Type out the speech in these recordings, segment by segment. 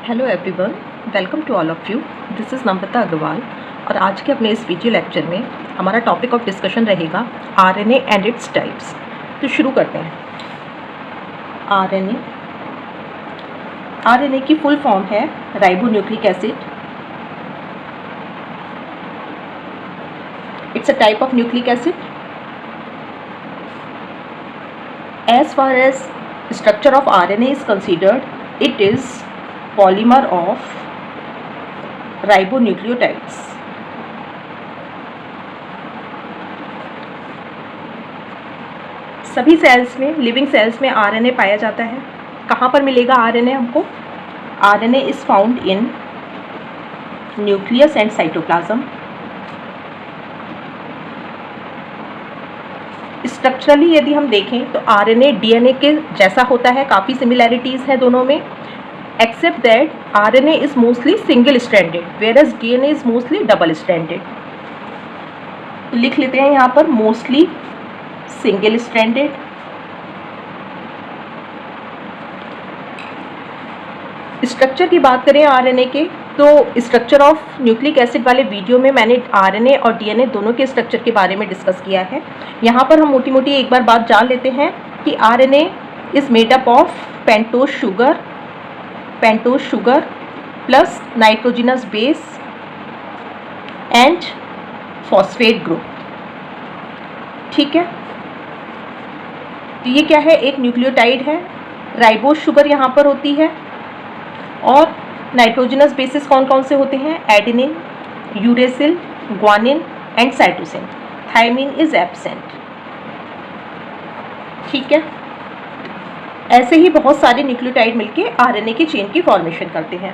Hello everyone, welcome to all of you. This is Namrata Agarwal और आज के अपने इस वीडियो लेक्चर में हमारा टॉपिक ऑफ डिस्कशन रहेगा आरएनए एंड इट्स टाइप्स। तो शुरू करते हैं। आरएनए की फुल फॉर्म है ribonucleic acid. It's a type of nucleic acid. As far as structure of RNA is considered, it is polymer of ribonucleotides. सभी sales में, living cells में RNA पाया जाता है। कहाँ पर मिलेगा आरएनए हमको? RNA is found in nucleus and cytoplasm. Structurally यदि हम देखें तो आरएनए डीएनए के जैसा होता है, काफ़ी सिमिलैरिटीज़ हैं दोनों में, except that RNA is mostly single stranded whereas DNA is mostly double stranded. तो लिख लेते हैं यहाँ पर मोस्टली सिंगल स्ट्रैंडेड। स्ट्रक्चर की बात करें आरएनए के, तो स्ट्रक्चर ऑफ न्यूक्लिक एसिड वाले वीडियो में मैंने आरएनए और डीएनए दोनों के स्ट्रक्चर के बारे में डिस्कस किया है। यहाँ पर हम मोटी मोटी एक बार बात जान लेते हैं कि RNA is made up of pentose sugar plus nitrogenous base and phosphate group. ठीक है, तो ये क्या है? एक न्यूक्लियोटाइड है। राइबोज शुगर यहाँ पर होती है और नाइट्रोजनस बेसिस कौन कौन से होते हैं? Adenine, uracil, guanine and cytosine. Thymine is absent. ठीक है, ऐसे ही बहुत सारे न्यूक्लियोटाइड मिलके आरएनए की चेन की फॉर्मेशन करते हैं।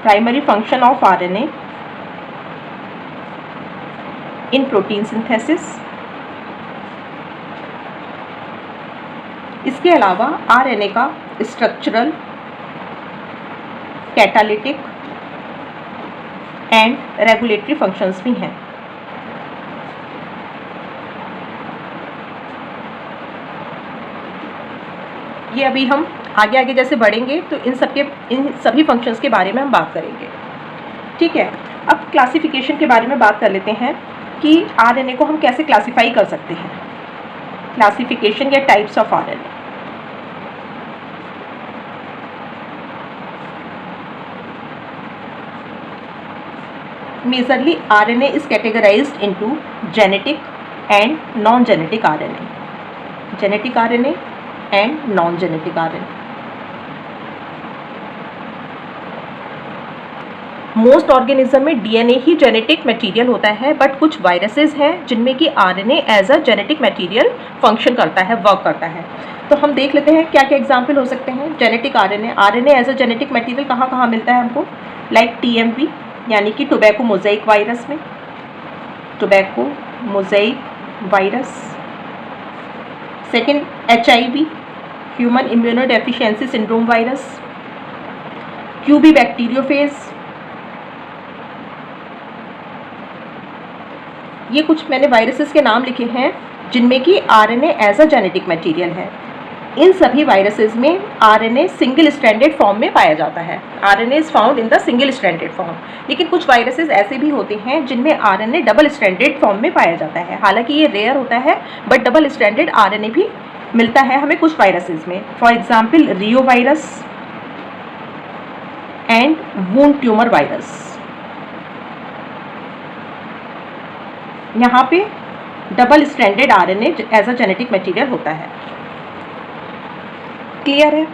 Primary function of RNA in protein synthesis. इसके अलावा आरएनए का structural, catalytic and regulatory functions भी हैं। ये अभी हम आगे जैसे बढ़ेंगे तो इन सभी फंक्शंस के बारे में हम बात करेंगे। ठीक है, अब क्लासिफिकेशन के बारे में बात कर लेते हैं कि आरएनए को हम कैसे क्लासिफाई कर सकते हैं। क्लासिफिकेशन या types of RNA. Majorly RNA is categorized into genetic and non-genetic RNA. Genetic RNA and non-genetic RNA. Most organism में डीएनए ही जेनेटिक मटेरियल होता है, बट कुछ वायरसेस हैं जिनमें कि RNA as a genetic material function करता है, वर्क करता है। तो हम देख लेते हैं क्या क्या एग्जाम्पल हो सकते हैं genetic RNA. RNA as a genetic material कहाँ कहाँ मिलता है हमको? लाइक टीएमवी यानी कि टोबैको मोज़ेक वायरस में, tobacco mosaic virus. Second, HIV human immuno deficiency syndrome virus. QB bacteriophage. ये कुछ मैंने वायरसेस के नाम लिखे हैं जिनमें कि RNA as a genetic material है। इन सभी वायरसेस में आरएनए सिंगल स्ट्रैंडेड फॉर्म में पाया जाता है। RNA is found in the single stranded form. लेकिन कुछ वायरसेस ऐसे भी होते हैं जिनमें आरएनए डबल स्ट्रैंडेड फॉर्म में पाया जाता है। हालांकि ये रेयर होता है, बट डबल स्ट्रैंडेड आरएनए भी मिलता है हमें कुछ वायरसेस में। For example reo virus and wound tumor virus. यहाँ पे double stranded RNA as a genetic material होता है। क्लियर है?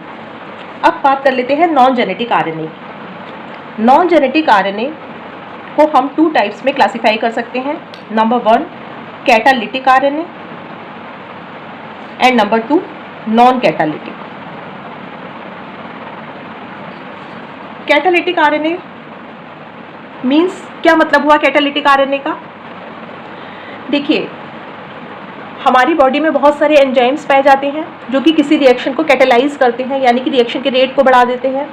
अब बात कर लेते हैं नॉन जेनेटिक आरएनए की। नॉन जेनेटिक आरएनए को हम 2 टाइप्स में क्लासिफाई कर सकते हैं। Number 1 catalytic RNA and number 2 non catalytic. Catalytic RNA means क्या मतलब हुआ कैटालिटिक आरएनए का? देखिए, हमारी बॉडी में बहुत सारे एंजाइम्स पाए जाते हैं जो कि किसी रिएक्शन को कैटेलाइज करते हैं, यानी कि रिएक्शन के रेट को बढ़ा देते हैं।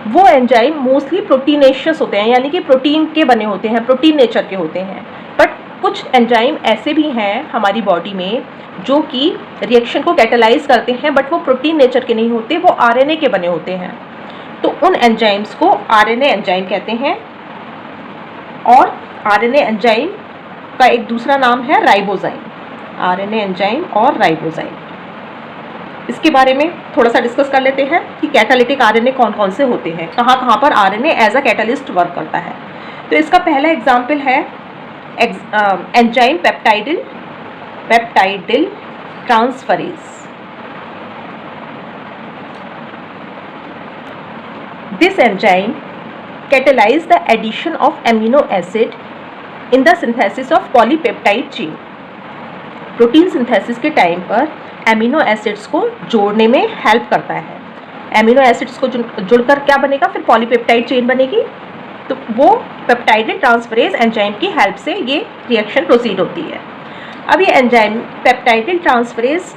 वो एंजाइम मोस्टली प्रोटीनेशियस होते हैं, यानी कि प्रोटीन के बने होते हैं, प्रोटीन नेचर के होते हैं। बट कुछ एंजाइम ऐसे भी हैं हमारी बॉडी में जो कि रिएक्शन को कैटालाइज करते हैं, बट वो प्रोटीन नेचर के नहीं होते, वो आरएनए के बने होते हैं। तो उन एंजाइम्स को आरएनए एंजाइम कहते हैं। और आरएनए एंजाइम का एक दूसरा नाम है राइबोजाइम। आरएनए एंजाइम और राइबोजाइम, इसके बारे में थोड़ा सा डिस्कस कर लेते हैं कि कैटालिटिक आरएनए कौन कौन से होते हैं, कहाँ कहाँ पर RNA as a catalyst work करता है। तो इसका पहला एग्जाम्पल है enzyme peptidyl transferase. This enzyme catalyze the addition of amino acid in the synthesis of polypeptide chain. Protein synthesis के टाइम पर एमिनो एसिड्स को जोड़ने में हेल्प करता है। एमिनो एसिड्स को जुड़कर क्या बनेगा, फिर पॉलीपेप्टाइड चेन बनेगी। तो वो पेप्टाइडिल ट्रांसफरेज एंजाइम की हेल्प से ये रिएक्शन प्रोसीड होती है। अब ये एंजाइम पेप्टाइडिल ट्रांसफरेज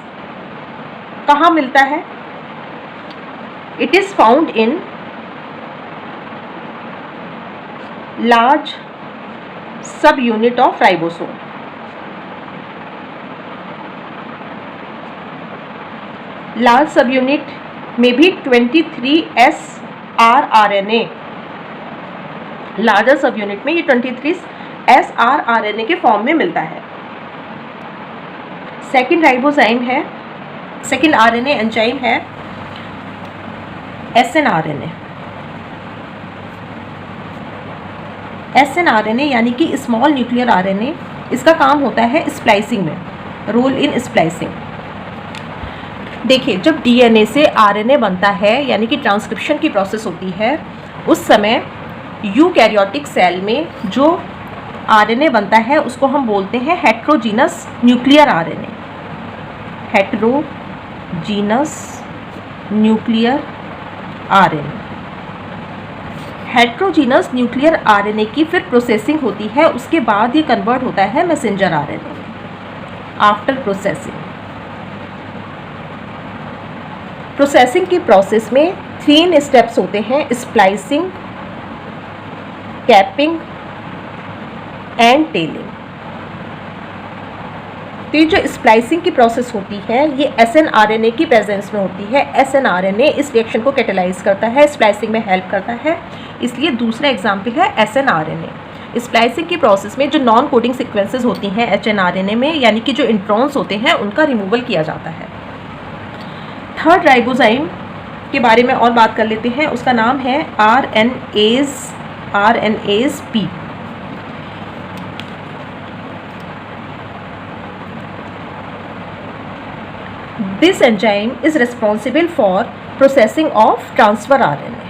कहाँ मिलता है? It is found in large सब यूनिट ऑफ राइबोसोम। लार्ज सब यूनिट में भी 23S rRNA, लार्जर सब यूनिट में ये 23S rRNA के फॉर्म में मिलता है। सेकेंड राइबोजाइम है, सेकेंड आरएनए एंजाइम है SNRNA। SNRNA यानी कि स्मॉल न्यूक्लियर आरएनए, इसका काम होता है स्प्लाइसिंग में, रोल इन स्प्लाइसिंग। देखिए, जब डीएनए से आरएनए बनता है यानी कि ट्रांसक्रिप्शन की प्रोसेस होती है, उस समय यूकैरियोटिक सेल में जो आरएनए बनता है उसको हम बोलते हैं heterogeneous nuclear RNA. Heterogeneous nuclear RNA. Heterogeneous nuclear RNA की फिर प्रोसेसिंग होती है, उसके बाद ये कन्वर्ट होता है messenger RNA after processing. Processing की प्रोसेस में 3 स्टेप्स होते हैं, स्प्लाइसिंग, कैपिंग एंड टेलिंग। तो ये जो स्प्लाइसिंग की प्रोसेस होती है ये SNRNA की प्रेजेंस में होती है। SNRNA इस रिएक्शन को कैटेलाइज करता है, स्प्लाइसिंग में हेल्प करता है, इसलिए दूसरा एग्जाम्पल है SNRNA। स्प्लाइसिंग की प्रोसेस में जो नॉन कोडिंग सीक्वेंसेस होती हैं HNRNA में, यानी कि जो इंट्रॉन्स होते हैं, उनका रिमूवल किया जाता है। थर्ड राइबोजाइम के बारे में और बात कर लेते हैं, उसका नाम है RNase P। This enzyme is responsible for processing of transfer RNA।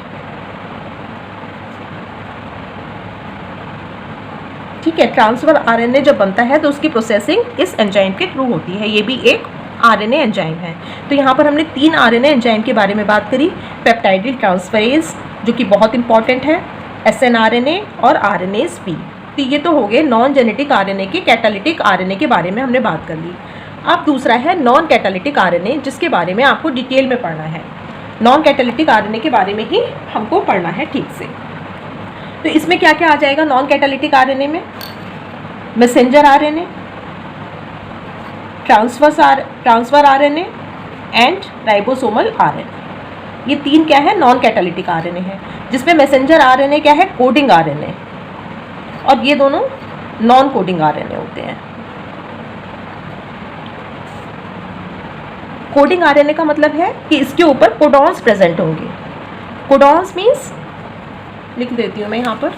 ठीक है, ट्रांसफर आरएनए जब बनता है तो उसकी प्रोसेसिंग इस एंजाइम के थ्रू होती है। ये भी एक आरएनए एंजाइम है। तो यहाँ पर हमने 3 आरएनए एंजाइम के बारे में बात करी, पेप्टाइडिल ट्रांसफरेज जो कि बहुत इंपॉर्टेंट है, SNRNA और RNase P। तो ये तो हो गए नॉन जेनेटिक आरएनए के कैटालिटिक आरएनए के बारे में हमने बात कर ली। अब दूसरा है नॉन कैटालिटिक आरएनए, जिसके बारे में आपको डिटेल में पढ़ना है। नॉन कैटालिटिक आरएनए के बारे में ही हमको पढ़ना है ठीक से। तो इसमें क्या क्या आ जाएगा नॉन कैटालिटिक आरएनए में? Messenger RNA, transfer RNA and ribosomal RNA. ये 3 क्या है? नॉन कैटालिटिक आरएनए है, जिसमें मैसेंजर आरएनए क्या है? कोडिंग आरएनए, और ये दोनों नॉन कोडिंग आरएनए होते हैं। कोडिंग आरएनए का मतलब है कि इसके ऊपर कोडॉन्स प्रेजेंट होंगे। कोडॉन्स मीन्स, लिख देती हूँ मैं यहाँ पर,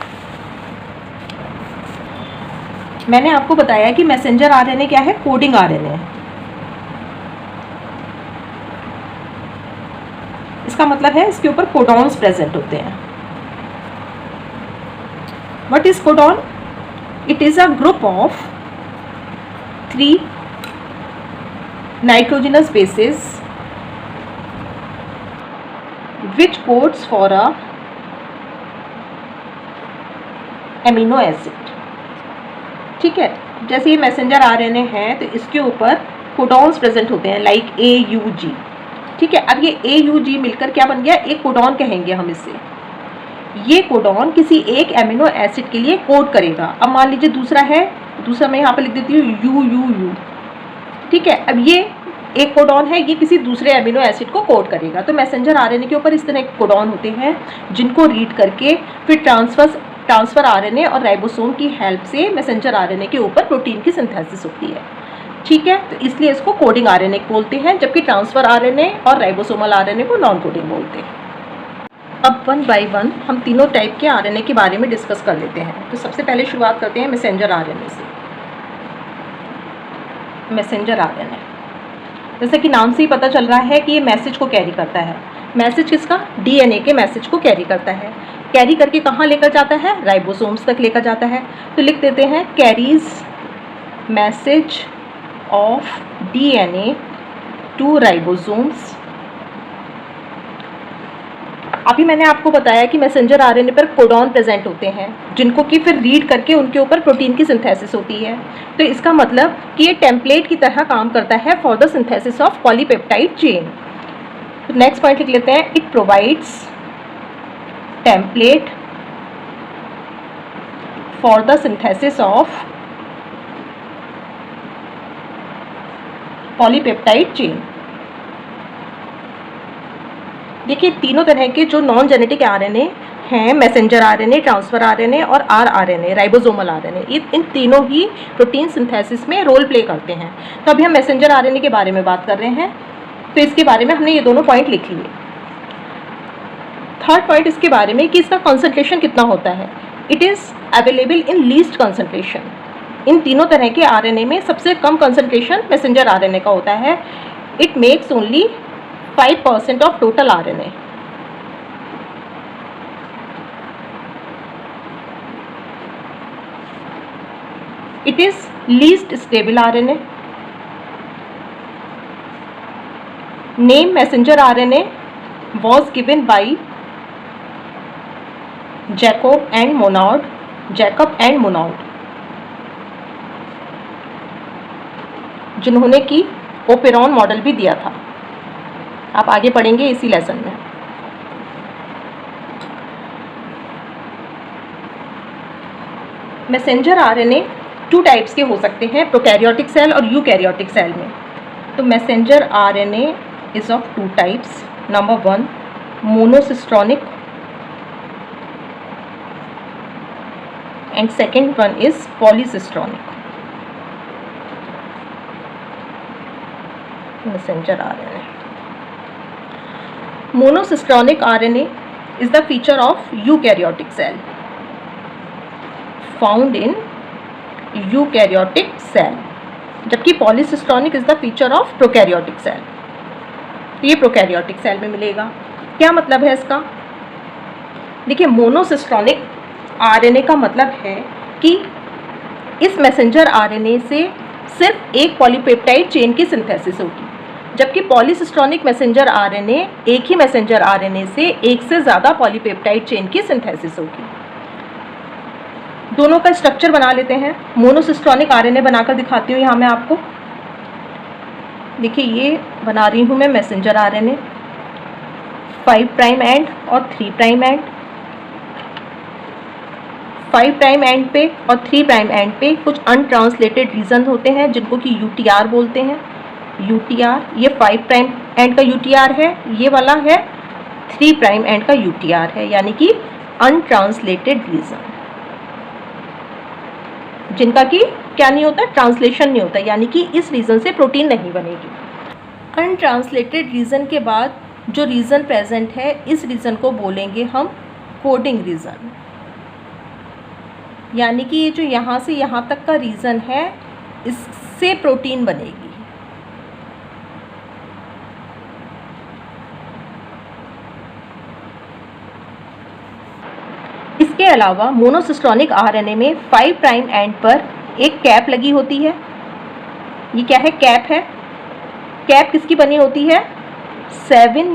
मैंने आपको बताया कि मैसेंजर आरएनए क्या है? कोडिंग आरएनए है। इसका मतलब है इसके ऊपर कोडॉन्स प्रेजेंट होते हैं। What is codon? It is a group of 3 nitrogenous bases which codes for a amino acid। ठीक है, जैसे ये मैसेंजर आरएनए है तो इसके ऊपर कोडॉन्स प्रेजेंट होते हैं, लाइक AUG। ठीक है, अब ये AUG मिलकर क्या बन गया? एक कोडॉन कहेंगे हम इसे। ये कोडॉन किसी एक एमिनो एसिड के लिए कोड करेगा। अब मान लीजिए दूसरा है दूसरा मैं यहाँ पे लिख देती हूँ यू यू यू, ठीक है। अब ये एक कोडॉन है, ये किसी दूसरे एमिनो एसिड को कोड करेगा। तो मैसेंजर आरएनए के ऊपर इस तरह के कोडॉन होते हैं जिनको रीड करके फिर ट्रांसफर आरएनए और राइबोसोम की हेल्प से मैसेंजर आरएनए के ऊपर प्रोटीन की सिंथेसिस होती है, ठीक है। तो इसलिए इसको कोडिंग आरएनए बोलते हैं, जबकि ट्रांसफर आरएनए और राइबोसोमल आरएनए को नॉन कोडिंग बोलते हैं। अब वन बाय वन हम तीनों टाइप के आरएनए के बारे में डिस्कस कर लेते हैं। तो सबसे पहले शुरुआत करते हैं मैसेंजर आरएनए से। मैसेंजर आरएनए, जैसे कि नाम से ही पता चल रहा है कि ये मैसेज को कैरी करता है। मैसेज किसका? डीएनए के मैसेज को कैरी करता है। कैरी करके कहाँ लेकर जाता है? राइबोसोम्स तक लेकर जाता है। तो लिख देते हैं carries message of DNA to ribosomes. अभी मैंने आपको बताया कि मैसेंजर आरएनए पर कोडॉन प्रेजेंट होते हैं जिनको कि फिर रीड करके उनके ऊपर प्रोटीन की सिंथेसिस होती है। तो इसका मतलब कि ये टेम्पलेट की तरह काम करता है for the synthesis of polypeptide chain. Next point लिख लेते हैं, it provides template for the synthesis of polypeptide chain. देखिए तीनों तरह के जो नॉन जेनेटिक आरएनए हैं, मैसेंजर आरएनए, ट्रांसफर आरएनए और आरआरएनए, राइबोसोमल आरएनए, इन तीनों ही प्रोटीन सिंथेसिस में रोल प्ले करते हैं। तो अभी हम मैसेंजर आरएनए के बारे में बात कर रहे हैं, तो इसके बारे में हमने ये दोनों पॉइंट लिख लिए। थर्ड पॉइंट इसके बारे में कि इसका कॉन्सेंट्रेशन कितना होता है। It is available in least concentration. इन तीनों तरह के आरएनए में सबसे कम कॉन्सेंट्रेशन मैसेंजर आरएनए का होता है। It makes only 5% of total RNA. It is least stable RNA. Name messenger RNA was given by Jacob and Monod, जिन्होंने की ओपेरॉन मॉडल भी दिया था। आप आगे पढ़ेंगे इसी लेसन में। मैसेंजर आरएनए 2 टाइप्स के हो सकते हैं, प्रोकैरियोटिक सेल और यूकैरियोटिक सेल में। तो messenger RNA is of 2 types. Number 1 monocistronic and second one is polycistronic messenger RNA. Monocistronic RNA is the feature of eukaryotic cell, found in eukaryotic cell, जबकि polycistronic is the feature of prokaryotic cell। तो ये prokaryotic cell में मिलेगा। क्या मतलब है इसका? देखिए मोनोसिस्ट्रॉनिक RNA का मतलब है कि इस मैसेंजर RNA से सिर्फ एक पॉलीपेप्टाइड चेन की सिंथेसिस होगी, जबकि पॉलीसिस्ट्रॉनिक मैसेंजर आरएनए एक ही मैसेंजर आरएनए से एक से ज़्यादा पॉलीपेप्टाइड चेन की सिंथेसिस होगी। दोनों का स्ट्रक्चर बना लेते हैं। मोनोसिस्ट्रॉनिक आरएनए बनाकर दिखाती हूँ यहाँ मैं आपको। देखिए ये बना रही हूँ मैं मैसेंजर आरएनए, 5 प्राइम एंड और 3 प्राइम एंड। 5 प्राइम एंड पे और 3 प्राइम एंड पे कुछ अनट्रांसलेटेड रीजन होते हैं जिनको कि यूटीआर बोलते हैं। यूटीआर, ये 5 प्राइम एंड का यूटीआर है, ये वाला है 3 प्राइम एंड का यूटीआर है, यानी कि अनट्रांसलेटेड रीजन, जिनका कि क्या नहीं होता, ट्रांसलेशन नहीं होता, यानी कि इस रीजन से प्रोटीन नहीं बनेगी। अनट्रांसलेटेड रीजन के बाद जो रीजन प्रेजेंट है, इस रीजन को बोलेंगे हम कोडिंग रीजन, यानी कि ये जो यहाँ से यहाँ तक का रीजन है, इससे प्रोटीन बनेगी। इसके अलावा मोनोसिस्ट्रॉनिक आरएनए में 5 प्राइम एंड पर एक कैप लगी होती है। ये क्या है? कैप है। कैप किसकी बनी होती है? 7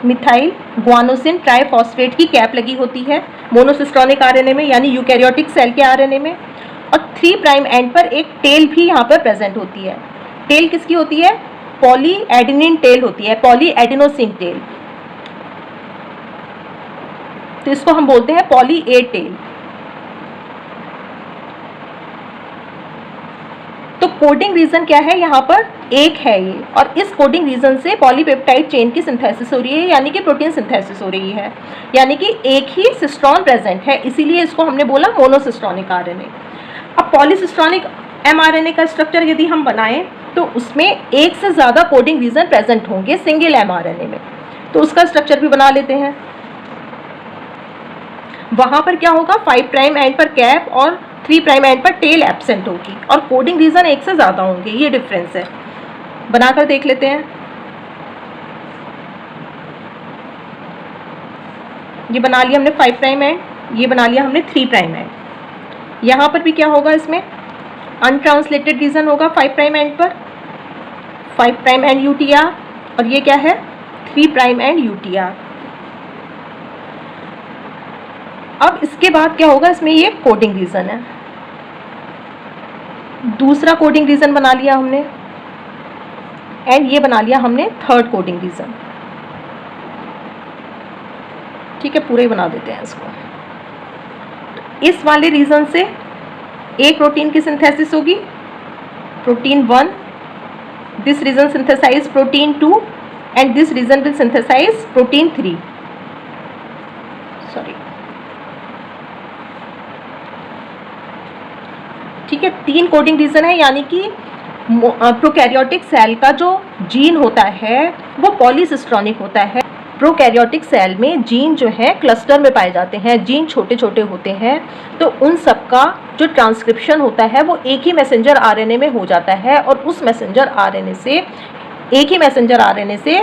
मिथाइल ग्वानोसिन ट्राइफॉस्फेट की कैप लगी होती है मोनोसिस्ट्रॉनिक आरएनए में, यानी यूकैरियोटिक सेल के आरएनए में। और 3 प्राइम एंड पर एक टेल भी यहाँ पर प्रेजेंट होती है। टेल किसकी होती है? पॉली एडेनिन टेल होती है, पॉली एडेनोसिन टेल। तो इसको हम बोलते हैं पॉली ए टेल। तो कोडिंग रीजन क्या है यहाँ पर, एक है ये, और इस कोडिंग रीजन से पॉलीपेप्टाइड चेन की सिंथेसिस हो रही है, यानी कि प्रोटीन सिंथेसिस हो रही है, यानी कि एक ही सिस्ट्रॉन प्रेजेंट है, इसीलिए इसको हमने बोला मोनोसिस्ट्रॉनिक आरएनए। अब पॉलीसिस्ट्रॉनिक एमआरएनए का स्ट्रक्चर यदि हम बनाएं तो उसमें एक से ज़्यादा कोडिंग रीजन प्रेजेंट होंगे सिंगल एमआरएनए में, तो उसका स्ट्रक्चर भी बना लेते हैं। वहाँ पर क्या होगा, 5 प्राइम एंड पर कैप और 3 प्राइम एंड पर टेल एब्सेंट होगी, और कोडिंग रीजन एक से ज़्यादा होंगे, ये डिफरेंस है। बनाकर देख लेते हैं। ये बना लिया हमने 5 प्राइम एंड, ये बना लिया हमने 3 प्राइम एंड। यहाँ पर भी क्या होगा, इसमें अनट्रांसलेटेड रीजन होगा 5 प्राइम एंड पर, 5 प्राइम एंड यूटीआर, और ये क्या है 3 प्राइम एंड यूटीआर। अब इसके बाद क्या होगा, इसमें ये कोडिंग रीजन है, दूसरा कोडिंग रीजन बना लिया हमने, एंड ये बना लिया हमने थर्ड कोडिंग रीजन। ठीक है, पूरे ही बना देते हैं इसको। तो इस वाले रीजन से एक प्रोटीन की सिंथेसिस होगी, protein 1, this region synthesize protein 2 and this region will synthesize protein 3। Sorry, ठीक है, 3 कोडिंग रीजन है, यानी कि प्रोकैरियोटिक सेल का जो जीन होता है वो पॉलीसिस्ट्रॉनिक होता है। प्रोकैरियोटिक सेल में जीन जो है क्लस्टर में पाए जाते हैं, जीन छोटे छोटे होते हैं, तो उन सब का जो ट्रांसक्रिप्शन होता है वो एक ही मैसेंजर आरएनए में हो जाता है, और उस मैसेंजर आरएनए से, एक ही मैसेंजर आरएनए से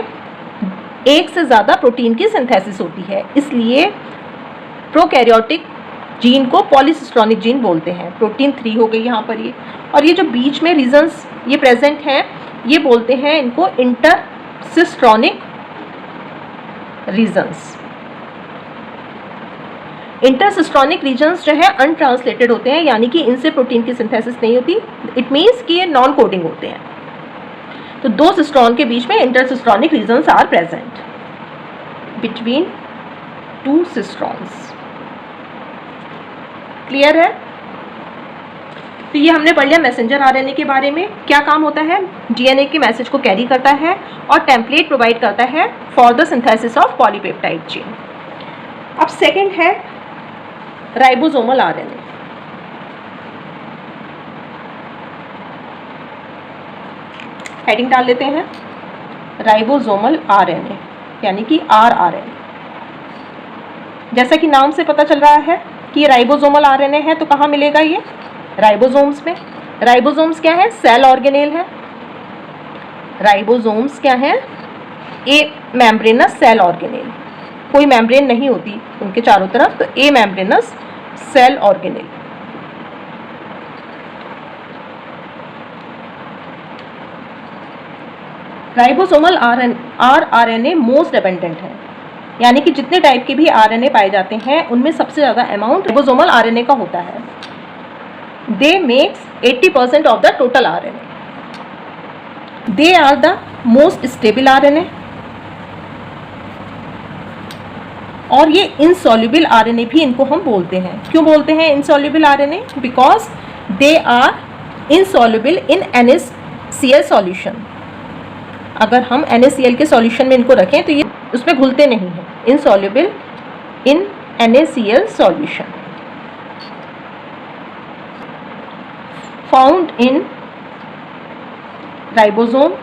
एक से ज़्यादा प्रोटीन की सिंथेसिस होती है, इसलिए प्रोकैरियोटिक जीन को पॉलीसिस्ट्रॉनिक जीन बोलते हैं। प्रोटीन 3 हो गई यहाँ पर ये, और ये जो बीच में रीजन्स ये प्रेजेंट हैं, ये बोलते हैं इनको इंटरसिस्ट्रॉनिक रीजन्स। इंटरसिस्ट्रॉनिक रीजन्स जो है अनट्रांसलेटेड होते हैं, यानी कि इनसे प्रोटीन की सिंथेसिस नहीं होती, इट मीन्स कि ये नॉन कोडिंग होते हैं। तो 2 सिस्ट्रॉन के बीच में intercistronic regions are present between 2 cistrons. Clear है? तो ये हमने पढ़ लिया मैसेंजर आरएनए के बारे में, क्या काम होता है, डीएनए के मैसेज को कैरी करता है और टेम्पलेट प्रोवाइड करता है for the synthesis of polypeptide chain. अब सेकंड है राइबोसोमल आरएनए। हेडिंग डाल लेते हैं राइबोसोमल आरएनए, यानी कि आरआरएनए। जैसा कि नाम से पता चल रहा है कि ये राइबोसोमल आरएनए है, तो कहाँ मिलेगा ये, राइबोसोम्स में। राइबोसोम्स क्या है, सेल ऑर्गेनेल है। राइबोसोम्स क्या है, ए मेम्ब्रेनस सेल ऑर्गेनेल, कोई मेम्ब्रेन नहीं होती उनके चारों तरफ, तो a membranous cell organelle. Ribosomal RNA most abundant है, यानी कि जितने टाइप के भी आरएनए पाए जाते हैं उनमें सबसे ज़्यादा अमाउंट राइबोसोमल आरएनए का होता है। They makes 80% of the total RNA. They are the most stable RNA. और ये insoluble RNA भी इनको हम बोलते हैं। क्यों बोलते हैं insoluble RNA? Because they are insoluble in NaCl solution. अगर हम NaCl के सॉल्यूशन में इनको रखें तो ये उसमें घुलते नहीं हैं। Insoluble in NaCl solution. Found in ribosome.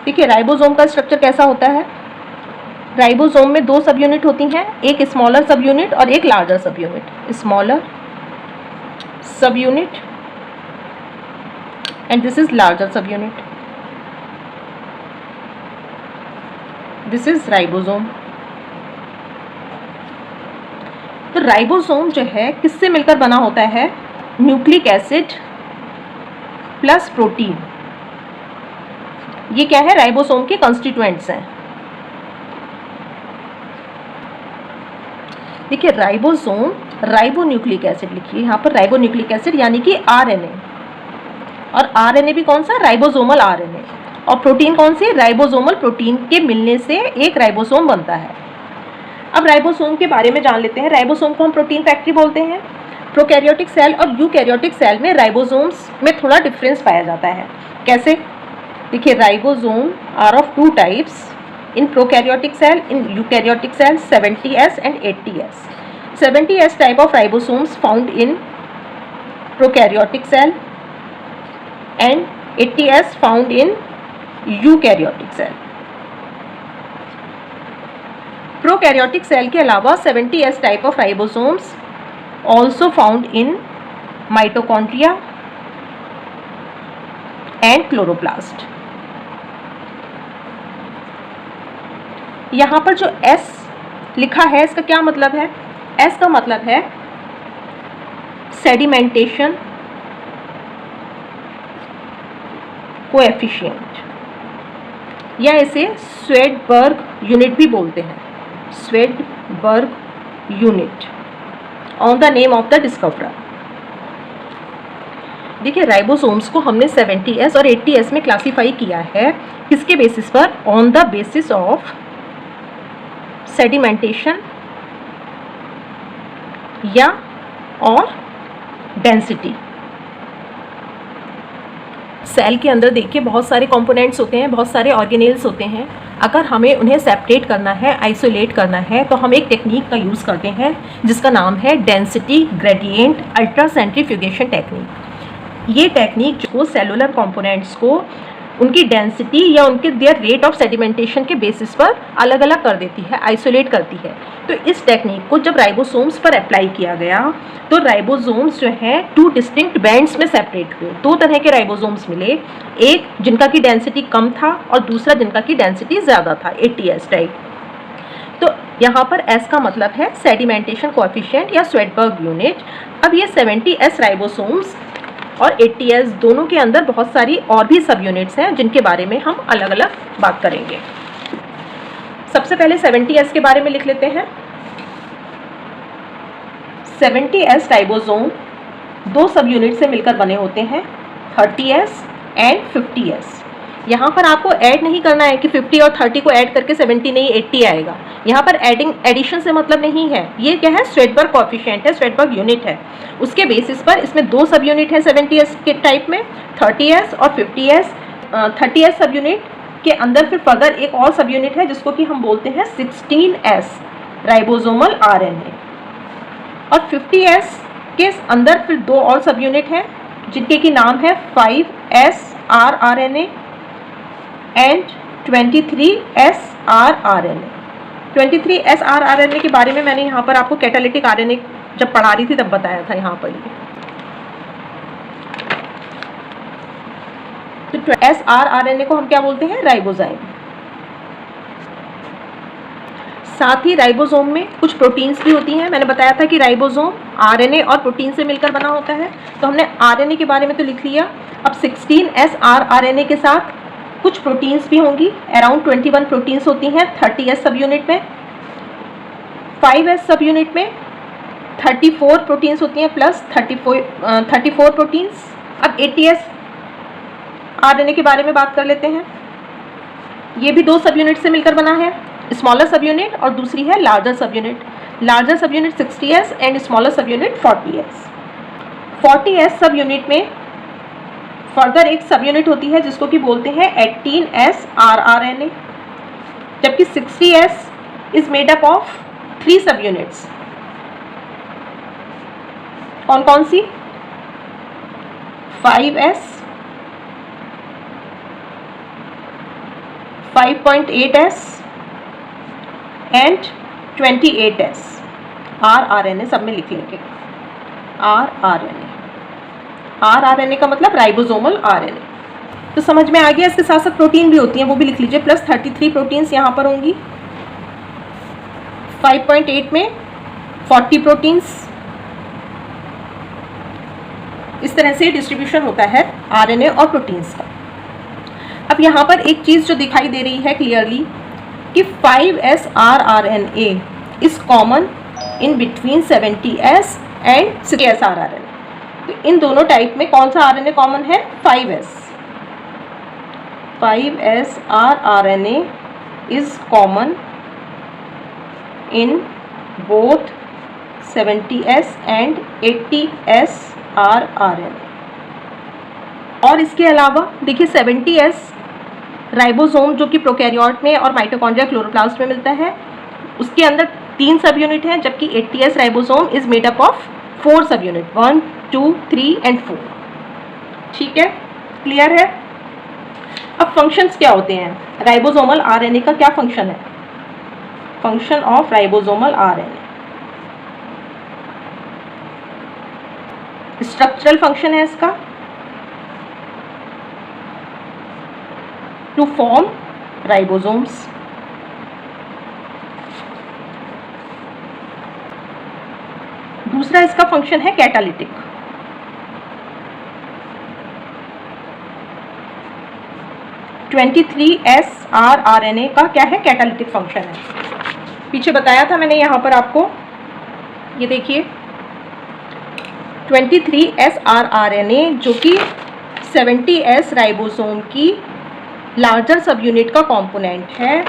ठीक है, राइबोसोम का स्ट्रक्चर कैसा होता है, राइबोसोम में 2 सब यूनिट होती हैं, एक स्मॉलर सब यूनिट और एक लार्जर सब यूनिट। स्मॉलर सब unit and this is larger सब यूनिट, दिस इज राइबोसोम। तो राइबोसोम जो है किससे मिलकर बना होता है, न्यूक्लिक एसिड प्लस प्रोटीन। ये क्या है, राइबोसोम के कॉन्स्टिट्यूएंट्स हैं। देखिए राइबोसोम, राइबोन्यूक्लिक एसिड लिखिए यहाँ पर, राइबोन्यूक्लिक एसिड यानी कि आरएनए, और आरएनए भी कौन सा, राइबोसोमल आरएनए, और प्रोटीन कौन सी, राइबोसोमल प्रोटीन के मिलने से एक राइबोसोम बनता है। अब राइबोसोम के बारे में जान लेते हैं। राइबोसोम को हम प्रोटीन फैक्ट्री बोलते हैं। प्रोकैरियोटिक सेल और यूकैरियोटिक सेल में राइबोसोम्स में थोड़ा डिफरेंस पाया जाता है। कैसे? देखिए, ribosome are of two types in prokaryotic cell, in eukaryotic cell 70S and 80S. 70S type of ribosomes found in prokaryotic cell and 80S found in eukaryotic cell. Prokaryotic cell के अलावा 70S type of ribosomes also found in mitochondria and chloroplast. यहाँ पर जो S लिखा है, इसका क्या मतलब है? S का मतलब है सेडिमेंटेशन कोएफिशिएंट, या इसे स्वेडबर्ग यूनिट भी बोलते हैं, Svedberg unit, on the name of the discoverer. देखिए, राइबोसोम्स को हमने 70S और 80S में क्लासीफाई किया है। किसके बेसिस पर? On the basis of sedimentation या और डेंसिटी। सेल के अंदर देखिए बहुत सारे कंपोनेंट्स होते हैं, बहुत सारे ऑर्गेनेल्स होते हैं। अगर हमें उन्हें सेपरेट करना है, आइसोलेट करना है, तो हम एक टेक्निक का यूज़ करते हैं जिसका नाम है density gradient ultra centrifugation technique. ये टेक्निक जो सेलुलर कंपोनेंट्स को उनकी डेंसिटी या उनके देयर रेट ऑफ सेडिमेंटेशन के बेसिस पर अलग अलग कर देती है, आइसोलेट करती है। तो इस टेक्निक को जब राइबोसोम्स पर अप्लाई किया गया तो राइबोसोम्स जो हैं टू डिस्टिंक्ट बैंड्स में सेपरेट हुए। दो तरह के राइबोसोम्स मिले, एक जिनका की डेंसिटी कम था और दूसरा जिनका की डेंसिटी ज़्यादा था, 80S टाइप। तो यहाँ पर S का मतलब है सेडिमेंटेशन कोएफिशिएंट या स्वेडबर्ग यूनिट। अब ये 70S राइबोसोम्स और 80S दोनों के अंदर बहुत सारी और भी सब यूनिट्स हैं जिनके बारे में हम अलग अलग बात करेंगे। सबसे पहले 70S के बारे में लिख लेते हैं। 70S राइबोसोम दो सब यूनिट से मिलकर बने होते हैं, 30S एंड 50S। यहाँ पर आपको ऐड नहीं करना है कि 50 और 30 को ऐड करके 70 नहीं 80 आएगा। यहाँ पर एडिशन से मतलब नहीं है। ये क्या है? स्वेडबर्ग कोएफिशिएंट है, स्वेडबर्ग यूनिट है। उसके बेसिस पर इसमें दो सब यूनिट है 70S के टाइप में, 30S और 50S। 30S सब यूनिट के अंदर फिर फर्दर एक और सब यूनिट है जिसको कि हम बोलते हैं 16S राइबोसोमल RNA। और 50S के अंदर फिर दो और सब यूनिट हैं जिनके की नाम है 5SR RNA and 23SR RNA। 23SR RNA के बारे में मैंने यहाँ पर आपको कैटालिटिक RNA जब पढ़ा रही थी तब बताया था। यहाँ पर ये तो SR RNA को हम क्या बोलते हैं? राइबोजाइम। साथ ही राइबोसोम में कुछ प्रोटीन्स भी होती हैं। मैंने बताया था कि राइबोसोम RNA और प्रोटीन से मिलकर बना होता है, तो हमने RNA के बारे में तो लिख लिया। अब 16SR RNA के साथ कुछ प्रोटीन्स भी होंगी, अराउंड 21 प्रोटीन्स होती हैं 30S सब यूनिट में। 5S सब यूनिट में 34 प्रोटीन्स होती हैं प्लस 34 प्रोटीन्स। अब 80S RNA के बारे में बात कर लेते हैं। ये भी दो सब यूनिट से मिलकर बना है, स्मॉलर सब यूनिट और दूसरी है लार्जर सब यूनिट। लार्जर सब यूनिट 60S एंड स्मॉलर सब यूनिट 40S। 40S सब यूनिट में फर्दर एक सब यूनिट होती है जिसको कि बोलते हैं 18SR RNA, जबकि 60S is made up of 3 सब यूनिट्स। कौन कौन सी? 5S, 5.8S and 28S। RNA सब में लिख लेंगे। RNA का मतलब राइबोसोमल RNA। तो समझ में आ गया। इसके साथ साथ प्रोटीन भी होती हैं, वो भी लिख लीजिए। प्लस 33 प्रोटीन्स यहाँ पर होंगी। 5.8 में 40 प्रोटीन्स। इस तरह से डिस्ट्रीब्यूशन होता है RNA और प्रोटीन्स का। अब यहाँ पर एक चीज़ जो दिखाई दे रही है क्लियरली कि 5SR RNA is common in between 70S and 60SR RNA। तो इन दोनों टाइप में कौन सा RNA कॉमन है? 5S। 5SR RNA is common in both 70S and 80S r RNA। और इसके अलावा देखिए 70S राइबोसोम जो कि प्रोकैरियोट में और माइटोकॉन्ड्रिया क्लोरोप्लास्ट में मिलता है, उसके अंदर 3 सब यूनिट हैं, जबकि 80S ribosome is made up of 4 सब यूनिट, 1, 2, 3 एंड 4। ठीक है, क्लियर है। अब फंक्शंस क्या होते हैं, राइबोसोमल आरएनए का क्या फंक्शन है? Function of ribosomal RNA, structural function है इसका टू फॉर्म राइबोसोम्स। दूसरा इसका फंक्शन है कैटालिटिक। RNA का क्या है, कैटालिटिक फंक्शन है। पीछे बताया था मैंने यहाँ पर आपको, ये देखिए 23S RNA जो कि 70S राइबोसोम की लार्जर सब यूनिट का कंपोनेंट है,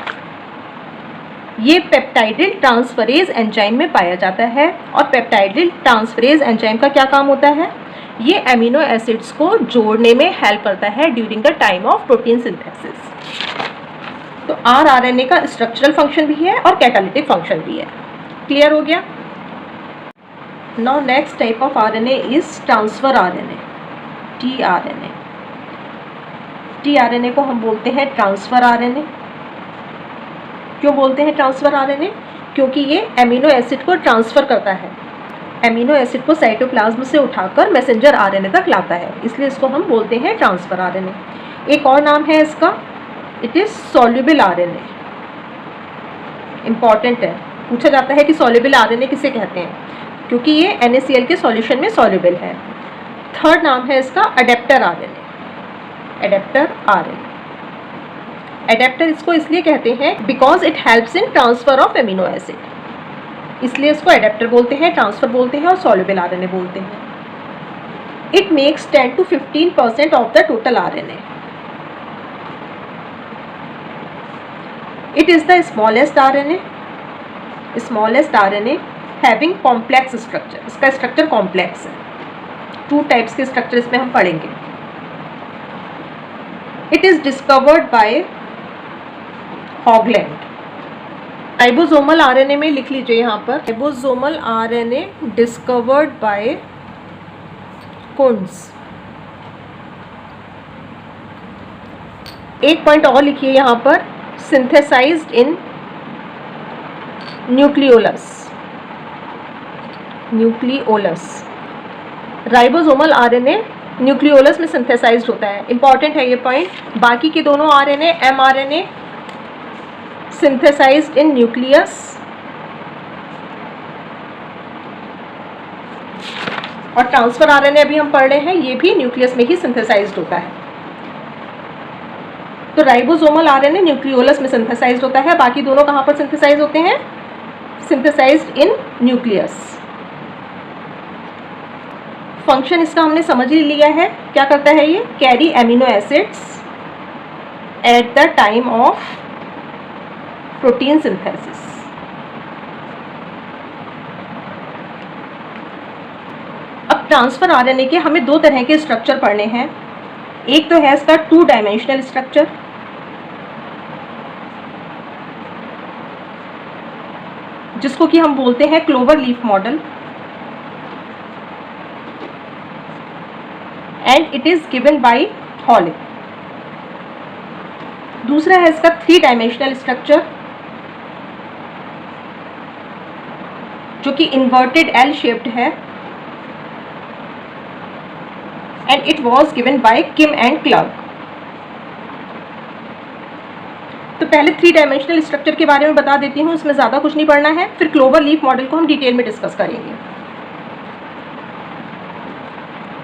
ये पेप्टाइडिल ट्रांसफरेज एंजाइम में पाया जाता है। और पेप्टाइडिल ट्रांसफरेज एंजाइम का क्या काम होता है? ये अमीनो एसिड्स को जोड़ने में हेल्प करता है during the time of protein synthesis. तो RNA का स्ट्रक्चरल फंक्शन भी है और कैटालिटिक फंक्शन भी है। क्लियर हो गया। Now next type of RNA is transfer RNA, tRNA। tRNA को हम बोलते हैं ट्रांसफर RNA। क्यों बोलते हैं ट्रांसफर RNA? क्योंकि ये अमीनो एसिड को ट्रांसफर करता है, अमीनो एसिड को साइटोप्लाज्म से उठाकर मैसेंजर RNA तक लाता है, इसलिए इसको हम बोलते हैं ट्रांसफर RNA। एक और नाम है इसका, it is soluble RNA। Important है, पूछा जाता है कि सॉल्युबल RNA किसे कहते हैं, क्योंकि ये NaCl के सॉल्यूशन में सॉल्युबल है। थर्ड नाम है इसका adapter RNA, adapter RNA। Adapter इसको इसलिए कहते हैं because it helps in transfer of amino acid, इसलिए इसको एडेप्टर बोलते हैं, ट्रांसफर बोलते हैं और सॉल्युबल RNA बोलते हैं। It makes 10 to 15% of the total RNA। It is the smallest RNA having complex structure. इसका स्ट्रक्चर कॉम्प्लेक्स है, 2 टाइप्स के स्ट्रक्चर इसमें हम पढ़ेंगे। It is discovered by Hoagland. Ribosomal RNA में लिख लीजिए यहाँ पर, राइबोसोमल RNA डिस्कवर्ड बाय कुंड्स। एक पॉइंट और लिखिए यहाँ पर, synthesized in nucleolus. Ribosomal RNA nucleolus में सिंथेसाइज्ड होता है, इंपॉर्टेंट है ये पॉइंट। बाकी के दोनों RNA mRNA synthesized in nucleus, और ट्रांसफर RNA अभी हम पढ़ रहे हैं, ये भी न्यूक्लियस में ही सिंथेसाइज्ड होता है। तो राइबोसोमल RNA न्यूक्लियोलस में सिंथेसाइज्ड होता है, बाकी दोनों कहाँ पर सिंथेसाइज होते हैं? Synthesized in nucleus. फंक्शन इसका हमने समझ ही लिया है, क्या करता है ये? Carry amino acids at the time of protein synthesis. अब ट्रांसफर RNA के हमें 2 तरह के स्ट्रक्चर पढ़ने हैं। एक तो है इसका 2 डायमेंशनल स्ट्रक्चर, जिसको कि हम बोलते हैं clover leaf model, and it is given by Holley. दूसरा है इसका 3 डायमेंशनल स्ट्रक्चर, जो कि इन्वर्टेड L शेप्ड है, and it was given by Kim and Clark. तो पहले 3 डायमेंशनल स्ट्रक्चर के बारे में बता देती हूँ, इसमें ज़्यादा कुछ नहीं पढ़ना है, फिर क्लोवर लीफ मॉडल को हम डिटेल में डिस्कस करेंगे।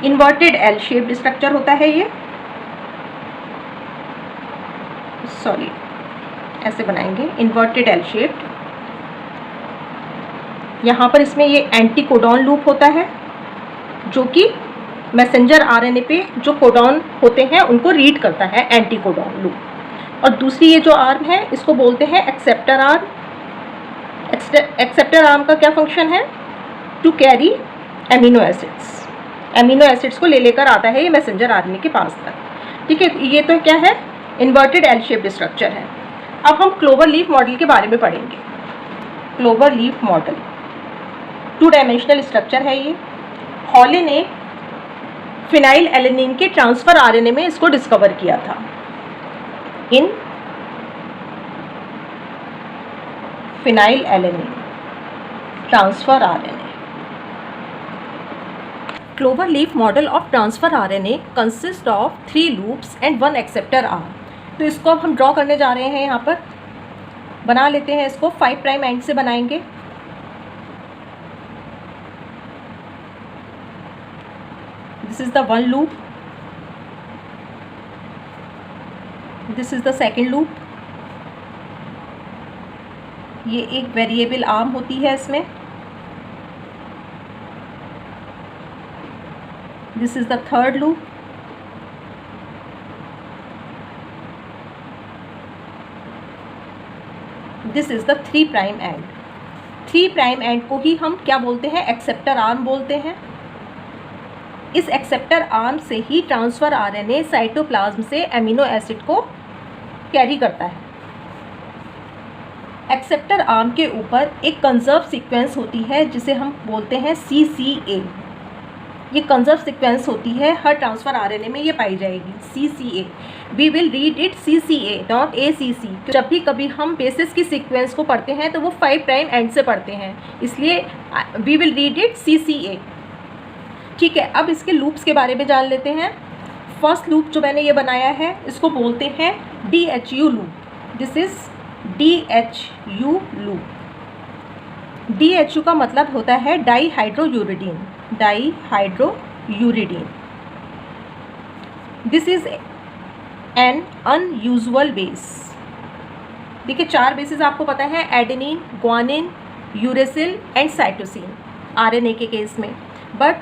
इन्वर्टेड L शेप्ड स्ट्रक्चर होता है ये, सॉरी ऐसे बनाएंगे, इन्वर्टेड L शेप्ड। यहाँ पर इसमें ये एंटी कोडॉन लूप होता है, जो कि मैसेंजर RNA पे जो कोडॉन होते हैं उनको रीड करता है, एंटी कोडॉन लूप। और दूसरी ये जो आर्म है, इसको बोलते हैं एक्सेप्टर आर्म। एक्सेप्टर आर्म का क्या फंक्शन है? टू कैरी एमिनो एसिड्स को ले लेकर आता है ये मैसेंजर आरएनए के पास तक। ठीक है, ये तो क्या है, इन्वर्टेड एल शेप्ड स्ट्रक्चर है। अब हम क्लोवर लीफ मॉडल के बारे में पढ़ेंगे। Clover leaf model 2 dimensional structure है ये। हॉले ने फिनाइल एलेनिन के ट्रांसफर आरएनए में इसको डिस्कवर किया था। In phenylalanine transfer RNA. Clover leaf model of transfer RNA consists of 3 loops and 1 acceptor arm। तो इसको अब हम ड्रॉ करने जा रहे हैं, यहाँ पर बना लेते हैं इसको। 5 प्राइम एंड से बनाएंगे। This is the 1 loop, this is the second loop. ये एक वेरिएबल आर्म होती है इसमें। This is the third loop. This is the 3 prime end। 3 prime end को ही हम क्या बोलते हैं, एक्सेप्टर आर्म बोलते हैं। इस एक्सेप्टर आर्म से ही ट्रांसफर आरएनए साइटोप्लाज्म से एमिनो एसिड को कैरी करता है। एक्सेप्टर आर्म के ऊपर एक कंजर्व सीक्वेंस होती है जिसे हम बोलते हैं CCA। ये कंजर्व सीक्वेंस होती है, हर ट्रांसफर आरएनए में ये पाई जाएगी, CCA। We will read it CCA not ACC। जब भी कभी हम बेसिस की सीक्वेंस को पढ़ते हैं तो वो 5 प्राइम एंड से पढ़ते हैं, इसलिए we will read it CCA। ठीक है, अब इसके लूप्स के बारे में जान लेते हैं। फर्स्ट लूप जो मैंने ये बनाया है इसको बोलते हैं DHU loop. This is DHU loop. DHU का मतलब होता है dihydrouridine. This is an unusual base. देखिए 4 बेसिस आपको पता है, adenine, guanine, uracil and cytosine RNA के केस में। बट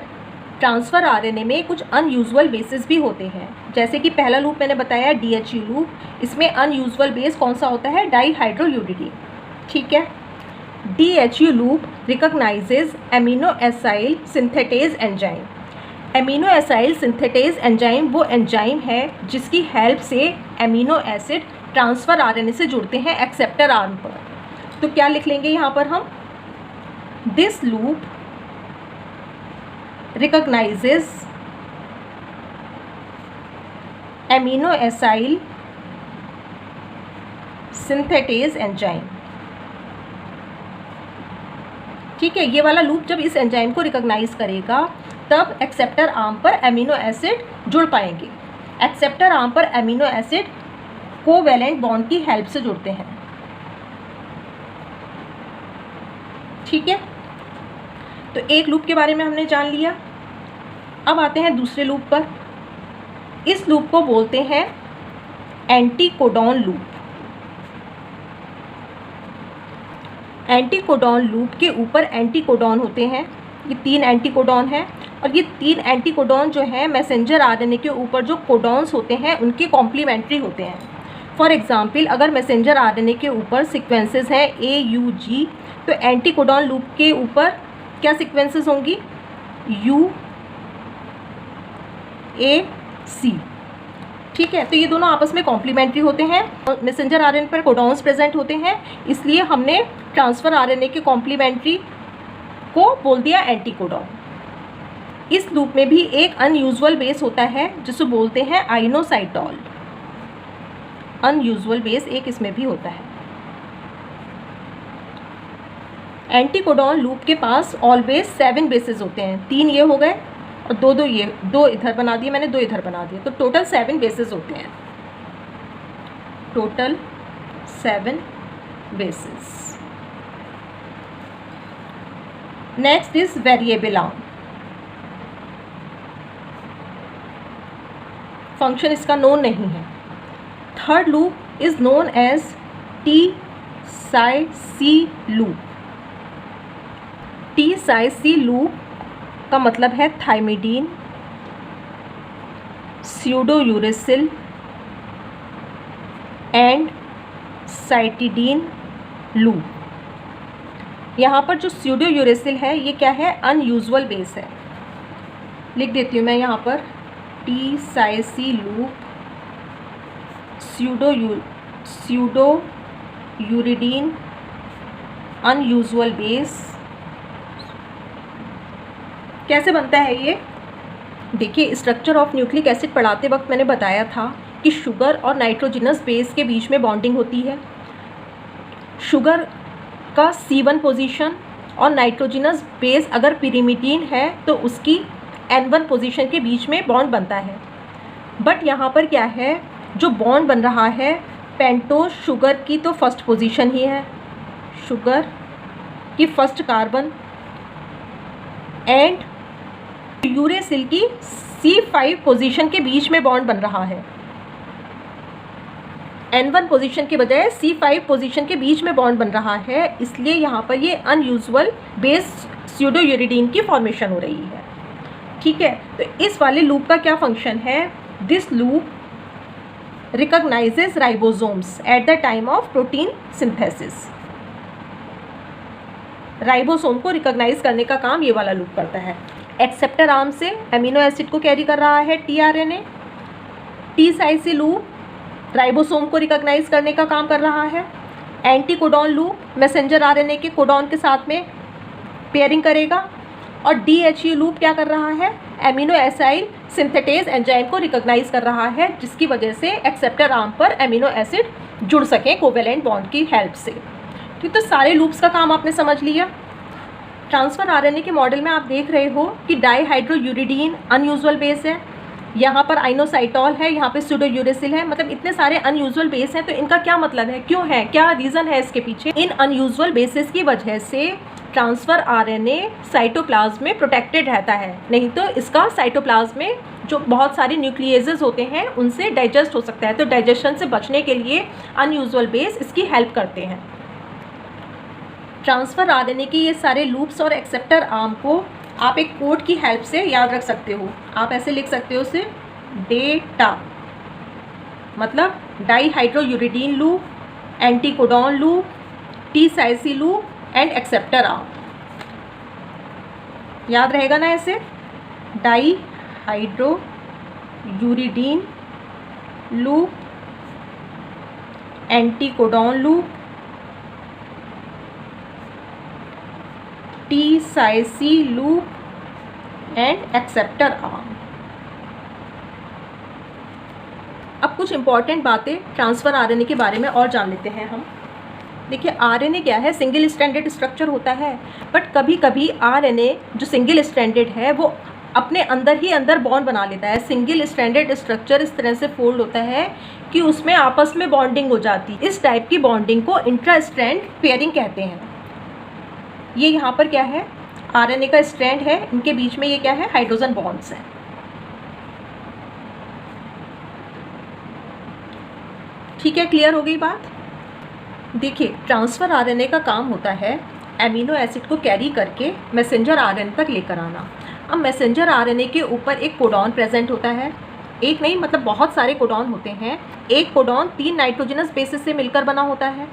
ट्रांसफ़र आरएनए में कुछ अनयूजुअल बेसिस भी होते हैं। जैसे कि पहला लूप मैंने बताया DHU लूप, इसमें अनयूजुअल बेस कौन सा होता है, डाईहाइड्रोयूरिडीन। ठीक है, DHU loop recognises amino acyl synthetase enzyme. Amino acyl synthetase enzyme वो एंजाइम है जिसकी हेल्प से एमिनो एसिड ट्रांसफ़र आरएनए से जुड़ते हैं एक्सेप्टर आर्म पर। तो क्या लिख लेंगे यहाँ पर हम, this loop recognises amino acyl synthetase enzyme. ठीक है, ये वाला लूप जब इस एंजाइम को रिकॉग्नाइज करेगा तब एक्सेप्टर आर्म पर एमिनो एसिड जुड़ पाएंगे। एक्सेप्टर आर्म पर एमिनो एसिड कोवैलेंट बॉन्ड की हेल्प से जुड़ते हैं। ठीक है, तो एक लूप के बारे में हमने जान लिया। अब आते हैं दूसरे लूप पर। इस लूप को बोलते हैं एंटीकोडॉन लूप। एंटीकोडॉन लूप के ऊपर एंटीकोडॉन होते हैं, ये 3 एंटीकोडॉन हैं, और ये 3 एंटीकोडॉन जो हैं मैसेंजर आरएनए के ऊपर जो कोडॉन्स होते हैं उनके कॉम्प्लीमेंट्री होते हैं। फॉर एग्जांपल अगर मैसेंजर आरएनए के ऊपर सीक्वेंसेस हैं AUG, तो एंटीकोडॉन लूप के ऊपर क्या सीक्वेंसेस होंगी, UAC। ठीक है, तो ये दोनों आपस में कॉम्प्लीमेंट्री होते हैं। मैसेंजर आरएनए पर कोडॉन्स प्रेजेंट होते हैं, इसलिए हमने ट्रांसफ़र आरएनए के कॉम्प्लीमेंट्री को बोल दिया एंटीकोडॉन। इस लूप में भी एक अनयूजुअल बेस होता है जिसे बोलते हैं आइनोसाइटोल। अनयूजुअल बेस एक इसमें भी होता है। एंटीकोडॉन लूप के पास ऑलवेज 7 बेसेस होते हैं। 3 ये हो गए और 2 ये, 2 इधर बना दिए मैंने, 2 इधर बना दिए, तो टोटल 7 बेसेस होते हैं। Total 7 bases. Next is variable arm. Function इसका नोन नहीं है। Third loop is known as T-Psi-C loop. T-Psi-C loop का मतलब है thymidine, pseudouracil and cytidine loop. यहाँ पर जो स्यूडो यूरेसिल है ये क्या है, अनयूजुअल बेस है। लिख देती हूँ मैं यहाँ पर T psi C loop pseudo uridine unusual base. कैसे बनता है ये, देखिए स्ट्रक्चर ऑफ न्यूक्लिक एसिड पढ़ाते वक्त मैंने बताया था कि शुगर और नाइट्रोजिनस बेस के बीच में बॉन्डिंग होती है। शुगर का C1 पोजीशन और नाइट्रोजिनस बेस अगर पिरिमिडीन है तो उसकी N1 पोजीशन के बीच में बॉन्ड बनता है। बट यहाँ पर क्या है, जो बॉन्ड बन रहा है पेंटोज शुगर की तो फर्स्ट पोजीशन ही है, शुगर की फर्स्ट कार्बन, एंड यूरेसिल की C5 पोजीशन के बीच में बॉन्ड बन रहा है। N1 पोजीशन के बजाय C5 पोजीशन के बीच में बॉन्ड बन रहा है, इसलिए यहाँ पर ये अनयूजुअल बेस स्यूडो यूरिडीन की फॉर्मेशन हो रही है। ठीक है, तो इस वाले लूप का क्या फंक्शन है, this loop recognises ribosomes at the time of protein synthesis. Ribosome को रिकॉग्नाइज करने का काम ये वाला लूप करता है। एक्सेप्टर आर्म से एमिनो एसिड को कैरी कर रहा है tRNA. T psi C loop ribosome को रिकॉग्नाइज करने का काम कर रहा है। Anti codon loop messenger RNA के कोडॉन के साथ में पेयरिंग करेगा। और डीएचयू लूप क्या कर रहा है, एमिनो एसाइल सिंथेटेज एंजाइम को रिकॉग्नाइज कर रहा है, जिसकी वजह से एक्सेप्टर आर्म पर एमिनो एसिड जुड़ सकें कोवेलेंट बॉन्ड की हेल्प से। ठीक, तो सारे लूप्स का काम आपने समझ लिया। ट्रांसफर आरएनए के मॉडल में आप देख रहे हो कि डाईहाइड्रोयूरिडीन अनयूजुअल बेस है, यहाँ पर आइनोसाइटॉल है, यहाँ पे स्यूडो यूरेसिल है। मतलब इतने सारे अनयूजुअल बेस हैं, तो इनका क्या मतलब है, क्यों है, क्या रीज़न है इसके पीछे। इन अनयूजुअल बेसिस की वजह से ट्रांसफ़र आरएनए साइटोप्लाज्म में प्रोटेक्टेड रहता है, नहीं तो इसका साइटोप्लाज्म में जो बहुत सारे न्यूक्लियेजेस होते हैं उनसे डाइजेस्ट हो सकता है। तो डाइजेशन से बचने के लिए अनयूजुअल बेस इसकी हेल्प करते हैं। ट्रांसफ़र आरएनए के ये सारे लूप्स और एक्सेप्टर आर्म को आप एक कोड की हेल्प से याद रख सकते हो। आप ऐसे लिख सकते हो उसे, डेटा मतलब dihydrouridine loop, anticodon loop, T psi C loop and acceptor arm. याद रहेगा ना ऐसे, dihydrouridine loop, anticodon loop, T psi C loop and acceptor arm. अब कुछ इंपॉर्टेंट बातें ट्रांसफ़र आरएनए के बारे में और जान लेते हैं हम। देखिए आरएनए क्या है, सिंगल स्ट्रैंडेड स्ट्रक्चर होता है, बट कभी कभी आरएनए जो सिंगल स्ट्रैंडेड है वो अपने अंदर ही अंदर बॉन्ड बना लेता है। सिंगल स्ट्रैंडेड स्ट्रक्चर इस तरह से फोल्ड होता है कि उसमें आपस में बॉन्डिंग हो जाती है। इस टाइप की बॉन्डिंग को इंट्रा स्ट्रैंड पेयरिंग कहते हैं। ये यहाँ पर क्या है, आरएनए का स्ट्रैंड है, इनके बीच में ये क्या है, हाइड्रोजन बॉन्ड्स हैं। ठीक है, क्लियर हो गई बात। देखिए ट्रांसफ़र आरएनए का काम होता है एमिनो एसिड को कैरी करके मैसेंजर आरएनए तक लेकर आना। अब मैसेंजर आरएनए के ऊपर एक कोडॉन प्रेजेंट होता है, एक नहीं मतलब बहुत सारे कोडॉन होते हैं। एक कोडॉन 3 नाइट्रोजनस बेसिस से मिलकर बना होता है।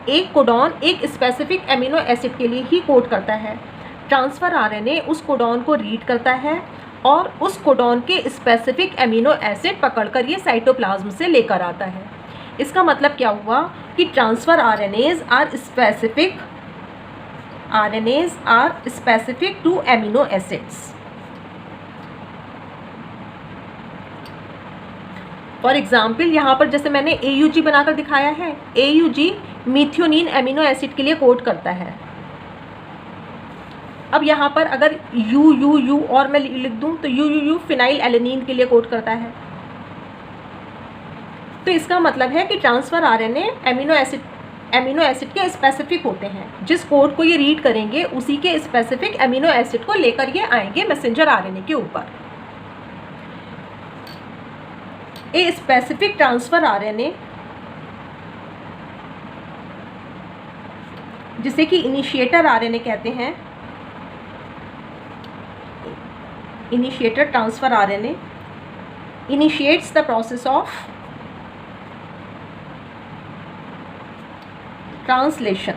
एक कोडॉन एक स्पेसिफिक एमिनो एसिड के लिए ही कोड करता है। ट्रांसफ़र आरएनए उस कोडॉन को रीड करता है और उस कोडॉन के स्पेसिफिक एमिनो एसिड पकड़कर ये साइटोप्लाज्म से लेकर आता है। इसका मतलब क्या हुआ कि transfer RNAs are specific to amino acids. For example यहाँ पर जैसे मैंने AUG बनाकर दिखाया है, AUG मीथियोनिन एमिनो एसिड के लिए कोड करता है। अब यहाँ पर अगर UUU और मैं लिख दूँ तो UUU फिनाइल एलेनिन के लिए कोड करता है। तो इसका मतलब है कि ट्रांसफ़र आरएनए एमिनो एसिड के स्पेसिफिक होते हैं। जिस कोड को ये रीड करेंगे उसी के स्पेसिफिक एमिनो एसिड को लेकर ये आएंगे मैसेंजर आरएनए के ऊपर। ए स्पेसिफिक ट्रांसफ़र आरएनए जिसे कि इनिशिएटर आरएनए कहते हैं, initiator transfer RNA initiates the process of translation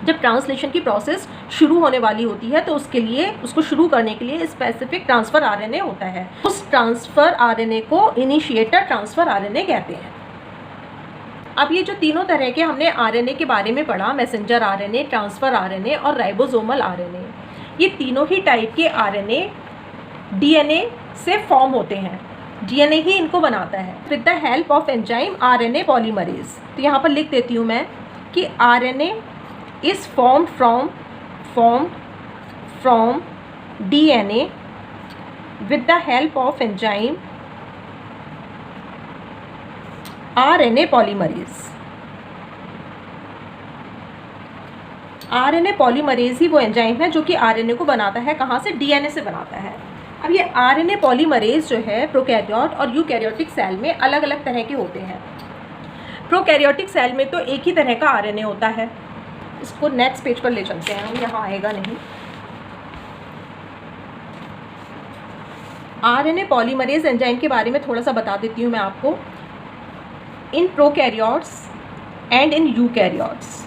जब ट्रांसलेशन की प्रोसेस शुरू होने वाली होती है तो उसके लिए, उसको शुरू करने के लिए स्पेसिफिक ट्रांसफ़र आरएनए होता है। उस ट्रांसफ़र आरएनए को इनिशिएटर ट्रांसफ़र आरएनए कहते हैं। अब ये जो तीनों तरह के हमने आरएनए के बारे में पढ़ा, मैसेंजर आरएनए, ट्रांसफ़र आरएनए और राइबोसोमल आरएनए, ये तीनों ही टाइप के आरएनए डीएनए से फॉर्म होते हैं। डीएनए ही इनको बनाता है with the help of enzyme RNA polymerase. तो यहाँ पर लिख देती हूँ मैं कि RNA is formed from DNA with the help of enzyme RNA polymerase. RNA polymerase ही वो एंजाइम है जो कि आरएनए को बनाता है। कहाँ से? डीएनए से बनाता है। अब ये आरएनए पॉलीमरेज जो है प्रोकैरियोट और यूकैरियोटिक सेल में अलग अलग तरह के होते हैं। प्रोकैरियोटिक सेल में तो एक ही तरह का आरएनए होता है। इसको नेक्स्ट पेज पर ले चलते हैं हम, यहाँ आएगा नहीं। आरएनए पॉलीमरेज एंजाइम के बारे में थोड़ा सा बता देती हूँ मैं आपको। In prokaryotes and in eukaryotes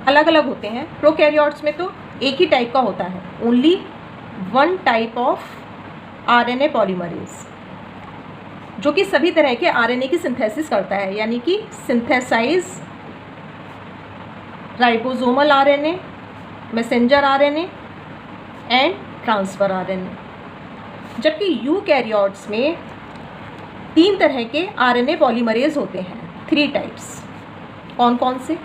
अलग अलग होते हैं। प्रोकैरियोट्स में तो एक ही टाइप का होता है, only one type of RNA polymerase, जो कि सभी तरह के आरएनए की सिंथेसिस करता है, यानी कि synthesize ribosomal RNA, messenger RNA and transfer RNA. जबकि यूकैरियोट्स में 3 तरह के आरएनए पॉलीमरेज होते हैं, 3 टाइप्स। कौन कौन से?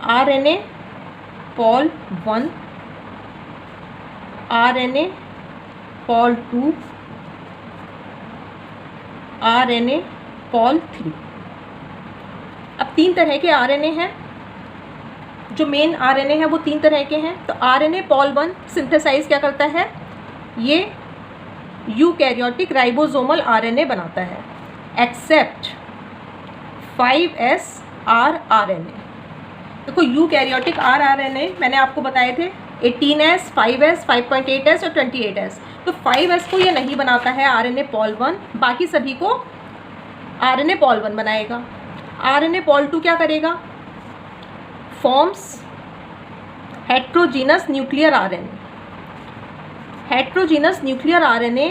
RNA pol 1, RNA pol 2, RNA pol 3। अब 3 तरह के आरएनए हैं। जो मेन आरएनए है वो 3 तरह के हैं। तो आरएनए पॉल 1 सिंथेसाइज क्या करता है? ये यूकैरियोटिक राइबोसोमल आरएनए बनाता है, एक्सेप्ट 5S rRNA। देखो यूकैरियोटिक rRNA मैंने आपको बताए थे 18S, 5S, 5.8S और 28S। तो 5S को ये नहीं बनाता है आरएनए पॉल 1, बाकी सभी को आरएनए पॉल 1 बनाएगा। आरएनए पॉल 2 क्या करेगा? Forms heterogeneous nuclear RNA. Heterogeneous nuclear RNA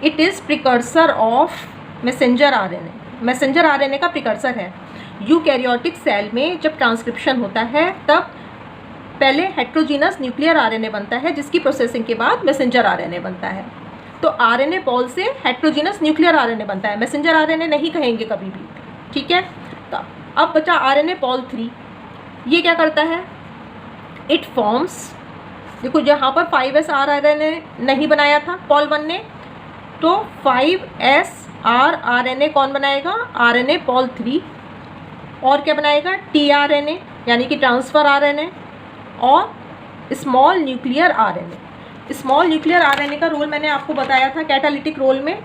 it is precursor of messenger RNA. Messenger RNA का प्रिकर्सर है। यूकैरियोटिक सेल में जब ट्रांसक्रिप्शन होता है तब पहले हेट्रोजीनस न्यूक्लियर आरएनए बनता है, जिसकी प्रोसेसिंग के बाद मैसेंजर आरएनए बनता है। तो आरएनए पॉल से हेट्रोजीनस न्यूक्लियर आरएनए बनता है, मैसेंजर आरएनए नहीं कहेंगे कभी भी, ठीक है। तो अब बचा आरएनए पॉल 3। ये क्या करता है? इट फॉर्म्स, देखो यहाँ पर 5S rRNA नहीं बनाया था पॉल 1 ने, तो 5S rRNA कौन बनाएगा? RNA pol 3। और क्या बनाएगा? tRNA यानी कि ट्रांसफ़र आरएनए और small nuclear RNA. Small nuclear RNA का रोल मैंने आपको बताया था कैटालिटिक रोल में।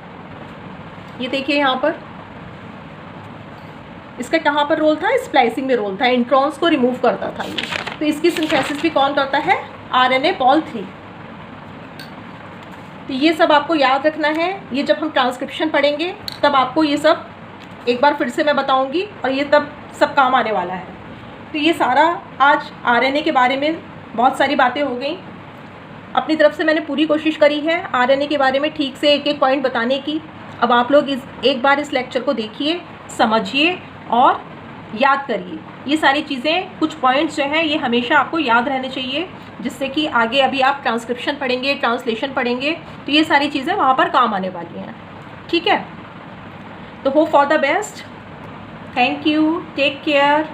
ये देखिए यहाँ पर इसका कहाँ पर रोल था? स्प्लाइसिंग में रोल था, इंट्रॉन्स को रिमूव करता था ये। तो इसकी सिंथेसिस भी कौन करता है? RNA pol 3। तो ये सब आपको याद रखना है। ये जब हम ट्रांसक्रिप्शन पढ़ेंगे तब आपको ये सब एक बार फिर से मैं बताऊंगी और ये तब सब काम आने वाला है। तो ये सारा आज आरएनए के बारे में बहुत सारी बातें हो गई। अपनी तरफ से मैंने पूरी कोशिश करी है आरएनए के बारे में ठीक से एक एक पॉइंट बताने की। अब आप लोग एक बार इस लेक्चर को देखिए, समझिए और याद करिए। ये सारी चीज़ें, कुछ पॉइंट्स जो हैं ये हमेशा आपको याद रहने चाहिए, जिससे कि आगे अभी आप ट्रांसक्रिप्शन पढ़ेंगे, ट्रांसलेशन पढ़ेंगे, तो ये सारी चीज़ें वहाँ पर काम आने वाली हैं, ठीक है। तो hope for the best. Thank you, take care.